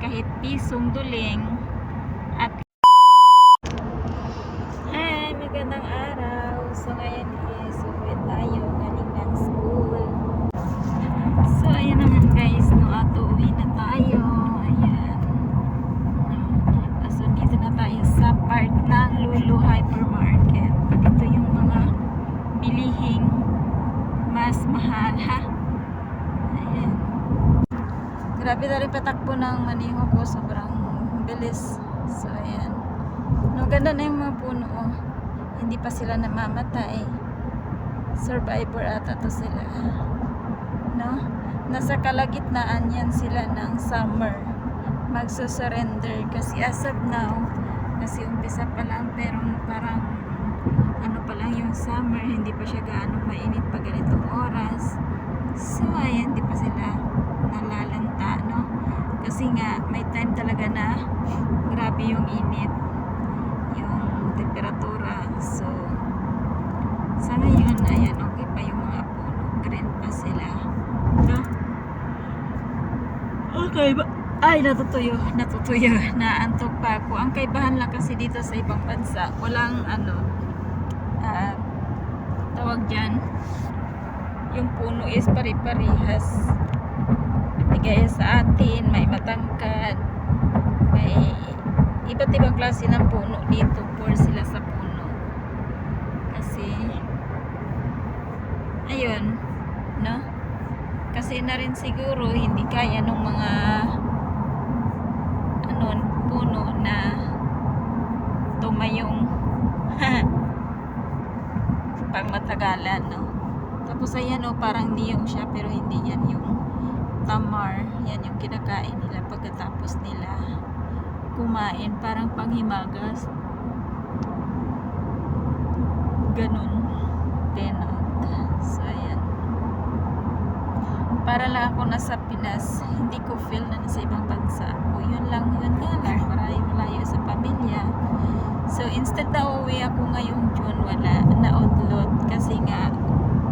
kahit pisong duling at hi, magandang araw. So ngayon is uwi tayo galing ng school. So ayan naman guys, no, ato uwi na tayo. Ayan. So dito na tayo sa part ng Lulu Hypermarket. Ito yung mga bilihing mas mahal, ha? Ayan. Grabe na rin patakbo ng maniho ko, sobrang bilis. So ayan, no, ganda na yung mga puno, oh. Hindi pa sila namamatay, survivor ata to sila, no? Nasa kalagitnaan yan sila ng summer, magsusurrender kasi as of now, kasi umpisa pa lang, pero parang ano pa lang yung summer, hindi pa siya gaano mainit pa ganitong oras. So ayan, hindi pa sila nalalanta, no? Kasi nga may time talaga na grabe yung init, yung temperatura. So sa ngayon, ayan, okay pa yung mga puno, green pa sila, no? Okay ba? Ay, natutuyo, naantok pa ako. Ang kaibahan lang kasi dito sa ibang bansa, walang ano, tawag dyan, yung puno is pari-parihas. Hindi gaya sa atin, may matangkad, may iba't ibang klase ng puno dito, for sila sa puno. Kasi ayun, no? Kasi na rin siguro hindi kaya nung mga ano, puno na tumayong pang matagalan, no? Tapos ayan, oh, parang niyong siya, pero hindi yan yung tamar. Yan yung kinakain nila pagkatapos nila kumain, parang panghimagas, ganun tenant. So ayan, para lang ako nasa Pinas, hindi ko feel na nasa ibang bansa ako. Yun nga lang, malayo sa pamilya. So instead na uwi ako ngayong June, wala, na-outload kasi nga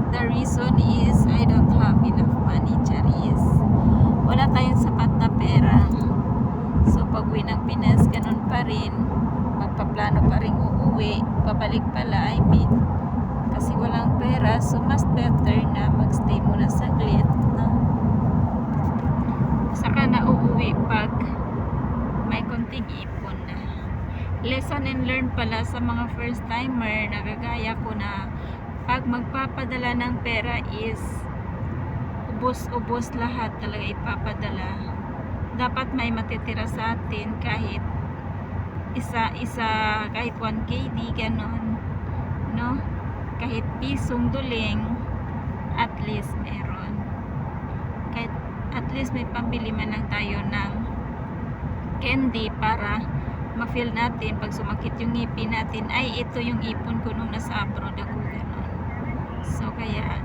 the reason is I don't have enough money, charis. Wala tayong sapat na pera. So pag uwi ng Pinas, ganun pa rin, magpaplano pa rin uuwi, pabalik pala, I mean, kasi walang pera. So mas better na magstay muna saglit, no? Saka na uuwi pag may konting ipon na. Lesson and learn pala sa mga first timer, nagagaya ko na pag magpapadala ng pera is ubos lahat talaga ipapadala. Dapat may matitira sa atin, kahit isa kahit 1 KD ganon, no? Kahit pisong duling, at least meron. Kahit at least may pambili man lang tayo ng candy para ma-feel natin pag sumakit yung ngipin natin, ay ito yung ipon ko nung nasa abroad ako, ganon. So kaya,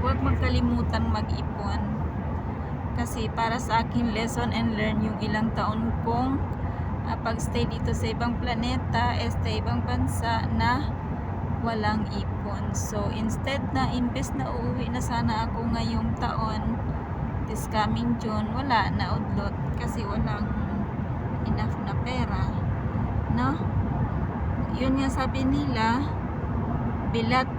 huwag magkalimutan mag-ipon, kasi para sa akin lesson and learn yung ilang taon kong pag-stay dito sa ibang planeta, sa ibang bansa na walang ipon. So instead na imbes na uuwi na sana ako ngayong taon, this coming June, wala na udlot kasi walang enough na pera, no? Yun nga sabi nila, bilat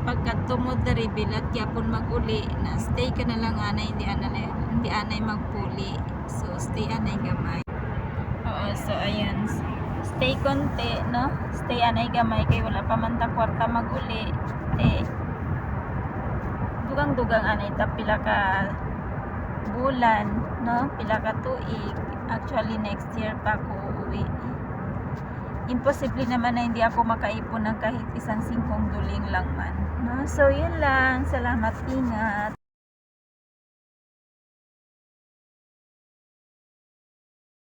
pagka tumod dari bilat yapon maguli, na stay ka na lang anay, hindi anay magpuli. So stay anay gamay. Oo, so ayan, stay konti, no? Stay anay gamay kay wala pa man ta kwarta maguli. Dugang anay ta pila ka bulan, no? Pila ka tuig. Actually next year pa ako uuwi. Imposible naman na hindi ako makaipon ng kahit isang 5 duling lang man, no? So yun lang, salamat, ingat.